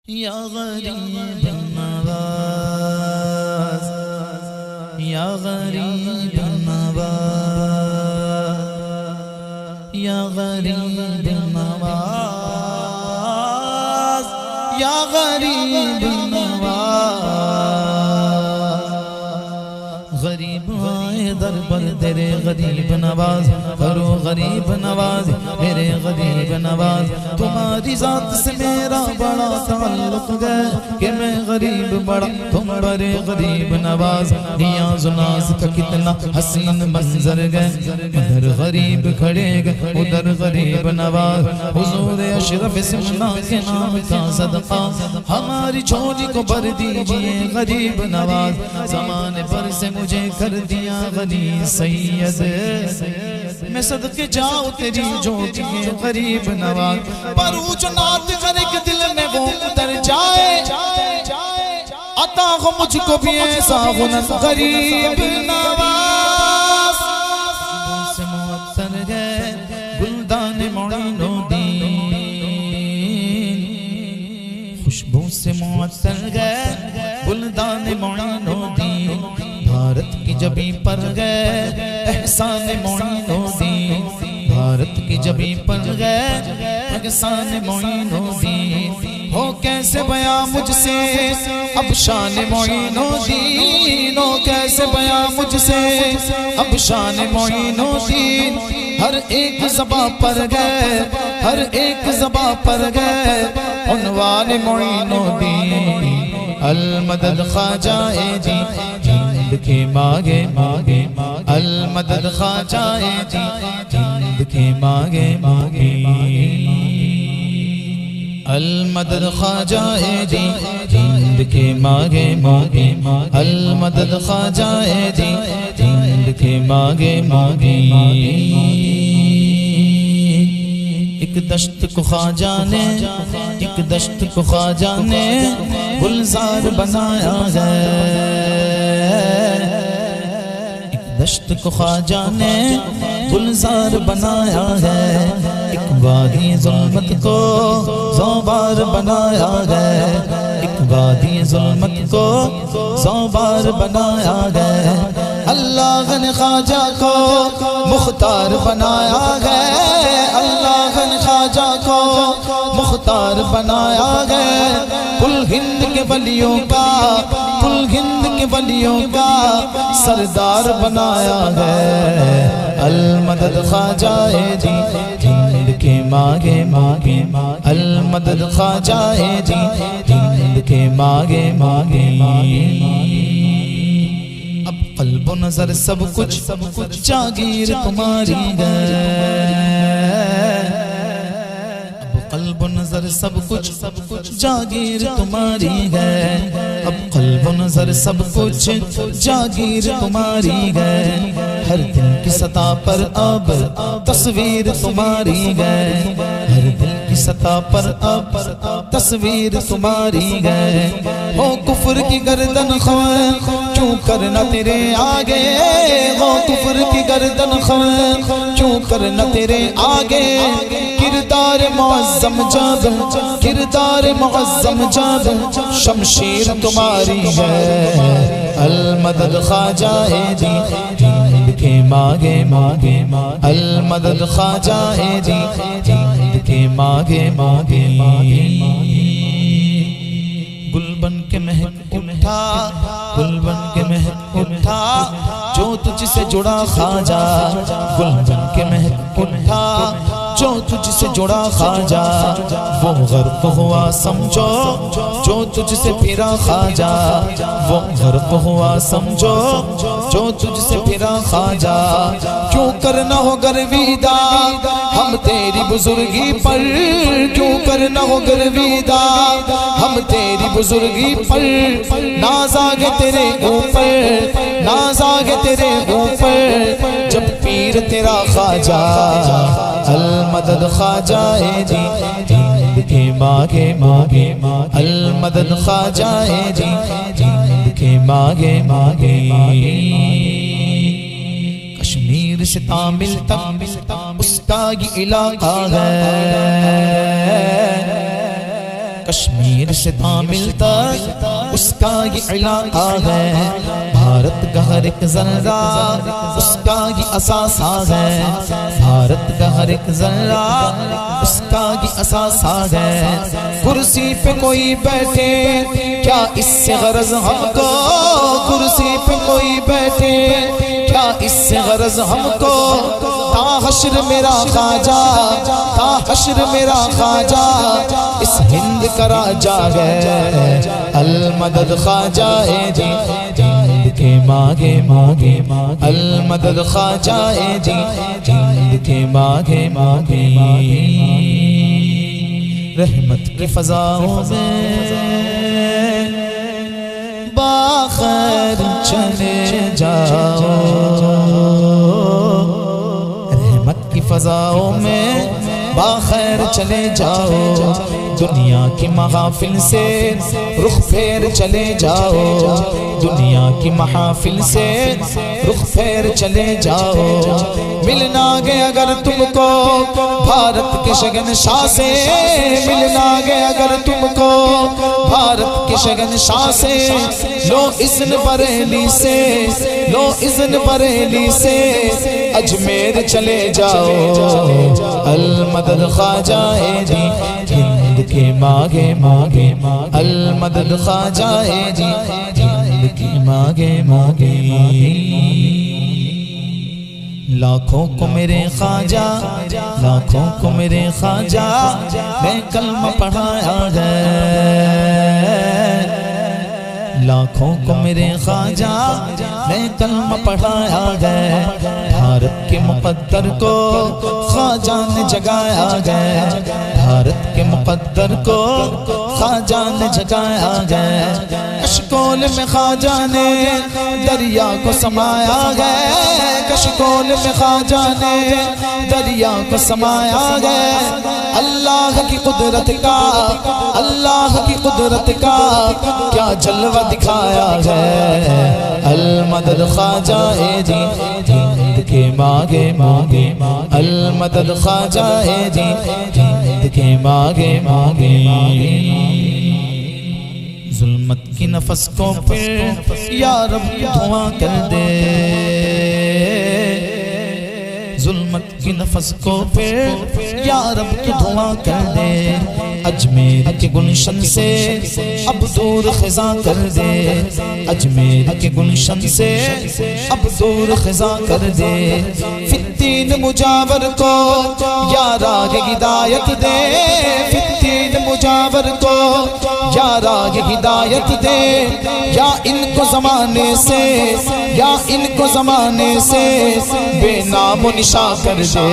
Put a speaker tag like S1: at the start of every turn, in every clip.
S1: یا غریب نواز، یا غریب نواز، یا غریب نواز، یا غریب نواز، غریب آئے در پر تیرے غریب نواز، کرو غریب نواز میرے غریب نواز۔ تمہاری ذات سے میرا بڑا تعلق ہے کہ میں غریب بڑا تم بڑے غریب نواز۔ نیاز و ناز کا کتنا حسین منظر گئے، ادھر غریب کھڑے گئے ادھر غریب نواز۔ حضور اشرف سمنا کے نام کا صدقہ ہماری جھولی کو بھر دیجئے غریب نواز۔ زمانے پر سے مجھے کر دیا غنی سید، میں صدقے جاؤ تیری جھولی غریب نواز۔ پر جو نات کرے کہ دل میں وہ اتر جائے، عطا ہو مجھ کو بھی ایسا غنت غریب نواز۔ خوشبو سے معطر گئے گلدان معین و دین، خوشبو سے معطر گئے گلدان معین و دین، بھارت کی جبیں پر گئے احسان معین و دین، بھارت کی جبیں پر گئے احسان معین و دین۔ ہو کیسے بیاں مجھ سے اب شان معین و دین، ہو کیسے بیاں مجھ سے اب شان معین و دین۔ ہر ایک زباں پر گئے، ہر ایک زباں پر گئے عنوان معین و دین۔ المدد خواجہ جی جند کے مانگے مانگے، المدد خواجہ جی جند کے مانگے مانگے، المدد خواجہ جی جند کے مانگے مانگے، المدد خواجہ جی جند کے مانگے مانگے۔ ایک دشت کو خواجہ نے، ایک دشت کو خواجہ نے گلزار بنایا ہے، ایک دشت کو خواجہ نے گلزار بنایا ہے، ایک وادی ظلمت کو زوبار بنایا ہے، ایک وادی ظلمت کو زوبار بنایا ہے۔ اللہ نے خواجہ کو مختار بنایا ہے، اللہ نے خواجہ کو مختار بنایا ہے، کل ہند کے ولیوں کا، کل ہند کے ولیوں کا سردار بنایا ہے۔ المدد خواجہ جی جند کے مانگے مانگے، المدد خواجہ جی جند کے مانگے مانگے۔ اب قلب و نظر سب کچھ جاگیر تمہاری ہے، اب قلب و نظر سب کچھ جاگیر تمہاری ہے، اب قلب و نظر سب کچھ جاگیر تمہاری ہے۔ ہر دل کی سطح پر اب تصویر تمہاری ہے، ہر دل کی سطح پر اب تصویر تمہاری ہے۔ ہو کفر کی گردن خویں کیوں کرنا تیرے آگے، ہو کفر کی گردن خویں کیوں کرنا تیرے آگے۔ کردار معظم جب، کردار معظم جب شمشیر تمہاری ہے۔ المدد خواجہ جی جند کے مانگے مانگے، المدد خواجہ جی جند کے مانگے مانگے۔ گل بن کے مہک اٹھا، گل بن کے مہک اٹھا جو تجھ سے جڑا خواجہ، گل بن کے مہک اٹھا جو تجھ سے جڑا خواجہ، وہ غرق ہوا سمجھو جو تجھ سے پھرا خواجہ، وہ غرق ہوا سمجھو جو تجھ سے پھرا خواجہ۔ کیوں کرنا ہو گرویدہ ہم تیری بزرگی پر، کیوں کرنا ہو گرویدہ ہم تیری بزرگی پر، ناز آگے تیرے اوپر، ناز آگے تیرے اوپر جب پیر تیرا خواجہ۔ المدد خواجہ جی جند کے مانگے مانگے، المدد خواجہ جی جند کے مانگے مانگے۔ کشمیر سے تامل تک اس کا یہ علاقہ ہے، کشمیر سے تامل تک اس کا یہ علاقہ ہے، بھارت کا ہر ایک ذرہ اس کا یہ اثاثہ ہے، بھارت کا ہر ایک ذرہ اس کا یہ اثاثہ ہے۔ کرسی پہ کوئی بیٹھے کیا اس سے غرض ہم کو، کرسی پہ کوئی بیٹھے کیا اس سے غرض ہم کو، تا حشر میرا خواجہ، تا حشر میرا خواجہ اس ہند کا راجا ہے۔ المدد خواجہ جی ہند کے ماگے ماگے، المدد خواجہ جی ہند کے ماگے ماگے، رحمت کی فضاؤں میں باخیر چلے جاؤ، رحمت کی فضاؤں میں باخیر چلے جاؤ، دنیا کی محافل سے رخ پھیر چلے جاؤ، دنیا کی محافل سے رخ پھیر چلے جاؤ، ملنا گے اگر تم کو بھارت کے شہنشاہ سے، ملنا گے اگر تم کو بھارت کے شہنشاہ سے، لو اذن بریلی سے، لو اذن بریلی سے اجمیر چلے جاؤ، المدد خواجہ جی ہند کے ماگے ماگے، المدد خواجہ جی ہند کے ماگے ماگے، لاکھوں کو میرے خواجہ، لاکھوں کو میرے خواجہ میں کلمہ پڑھایا ہے، لاکھوں کو میرے خواجہ میں کلمہ پڑھایا ہے، بھارت کے مقدر کو خواجہ نے جگایا ہے، بھارت کے مقدر کو خواجہ نے جگایا ہے، کشکول میں خواجہ نے دریا کو سمایا ہے، کشکول میں خواجہ نے دریا کو سمایا ہے، اللہ کی قدرت کا، اللہ کی قدرت کا کیا جلوہ دکھایا ہے، المدد خواجہ جی ہند کے ماگے ماگے، المدد خواجہ جی ہند کے ماگے ماگے، ظلمت کی نفس کو پھر یا رب دھواں کر دے، ظلمت کی نفس کو پھر یا رب دھواں کر دے، اجمیر کے گلشن سے اب دور خزاں کر دے، اجمیر کے گلشن سے اب دور خزاں کر دے، فتین مجاور کو یا راہ ہدایت دے، فتین مجاور کو یا راہ ہدایت دے، یا ان کو زمانے سے، یا ان کو زمانے سے بے نام و نشاں کر دے،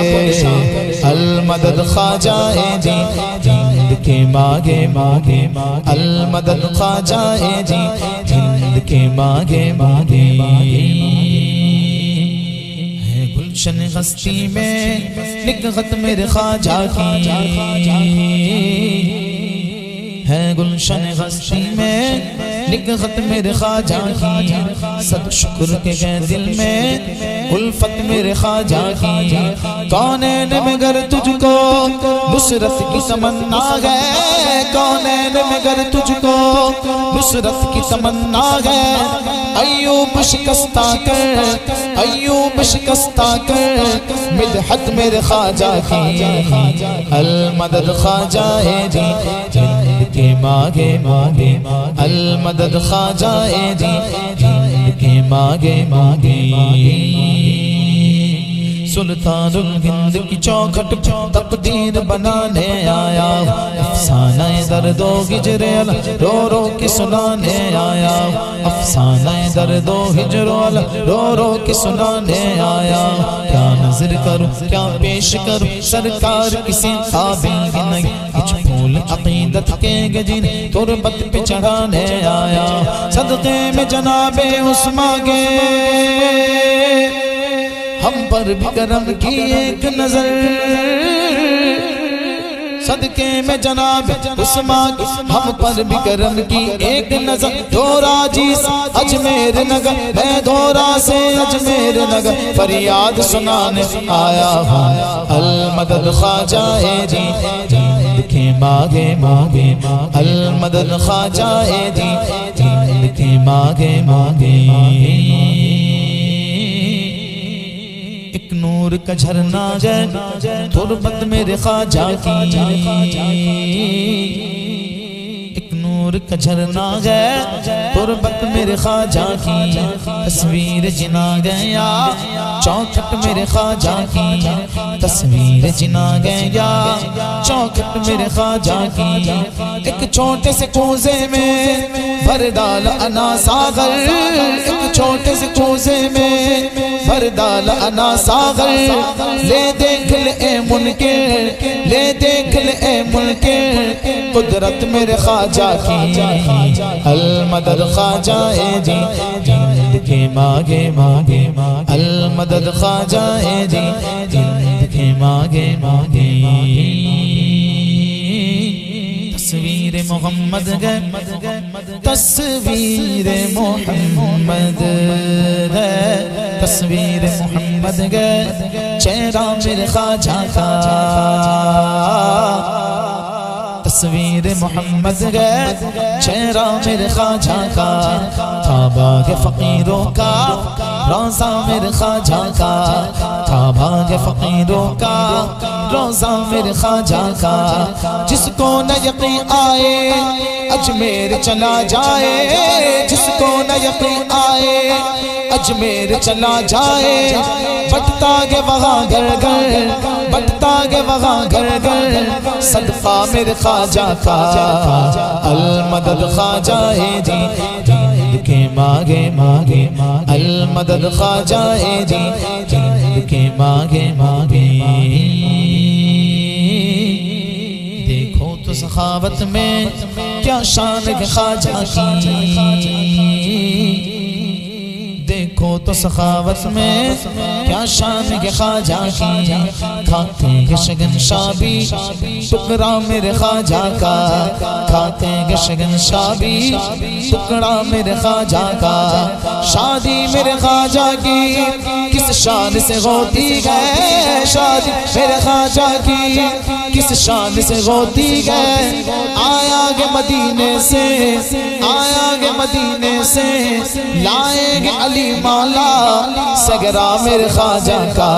S1: المدد خواجہ جی ہند کے ماگے ماگے، المدد خواجہ جی ہند کے ماگے ماگے، ہے گلشن ہستی میں نگہت میرے خواجہ کی، ہے گلشن ہستی میں نگہت میرے خواجہ کی، صد شکر کے گئے دل میں الفت میرے خواجہ کی، کونین میں گر تجھ کو نصرت کی تمنا ہے، کونین میں گر تجھ کو نصرت کی تمنا ہے، ایوب شکستہ کر، ایوب شکستہ کر مدحت میرے خواجہ کی، المدد خواجہ جی ہند کے ماگے ماگے، المدد خواجہ جی ہند کے ماگے ماگے، سلطان الہند کی چوکھٹ تقدیر بنانے آیا، افسانہ درد و ہجر رو رو کے سنانے آیا، افسانہ درد و ہجر رو رو کے سنانے آیا، کیا نظر کروں کیا پیش کروں سرکار کسی قابل ہی نہیں، کچھ پھول عقیدت کے گجن تربت پہ چڑھانے آیا، صدقے میں جناب عثمان کے ہم پر بھی کرم کی ایک نظر، صدقے میں جناب عثمان ہم پر بھی کرم کی ایک نظر، دورا جیس اجمیر نگر میں دورا سے اجمیر نگر فریاد سنانے آیا ہوں، المدد خواجہ جی ہند کے کے مانگے مانگے المدد خواجہ دی دل کے مانگے مانگے ایک نور کا جھرنا ہے تربت میرے خواجہ کی ایک نور کا جھرنا ہے تربت میرے خواجہ کی تصویر جنا گیا چوکھٹ میرے خواجہ کی تصویر جنا گیا چوکھٹ میرے خواجہ کی ایک چھوٹے سے کوزے میں بھر ڈال انا ساغر ایک چھوٹے سے کوزے میں بھر ڈال انا ساغر لے دیکھ لے اے منکر لے دیکھ لے اے منکر قدرت میرے خواجہ کی المدد خواجہ دی دل کے مانگے مانگے المدد خواجہ دی دل کے مانگے مانگے تصویر محمد ہے تصویر محمد ہے تصویر محمد ہے چہرہ میرے خواجہ کا تصویر محمد ہے چہرہ میرے خواجہ کا تھا باغ فقیروں کا روزہ میرے خواجہ کا تھا باغ فقیروں کا روزہ میرے خواجہ کا جس کو نہ یقین آئے اجمیر چلا جائے جس کو نہ یقین آئے اجمیر چلا جائے بٹتا گے وہاں گھر گھر بٹتا گے وہاں گھر گھر صدقہ میرے خواجہ کا المدد خواجہ دی دل کے مانگے مانگے المدد خواجہ دی دل کے مانگے مانگے دیکھو تو سخاوت میں کیا شان ہے خواجہ کی دیکھو تو سخاوت میں کیا شان ہے خواجہ کی کھاتے ہیں شگن شابی ٹکڑا میرے خواجہ کا کھاتے ہیں شگن شابی ٹکڑا میرے خواجہ کا شادی میرے خواجہ کی کس شان سے ہوتی ہے شادی میرے خواجہ کی کس شان سے ہوتی ہے آیا گے مدینے سے آیا گے مدینے سے لائیں گے علی مالا سگرا میرے خواجہ کا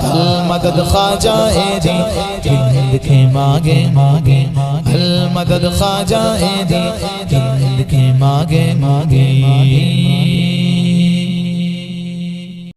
S1: المدد خواجہ دی دل کے مانگے مانگے المدد خواجہ دی دل کے مانگے مانگے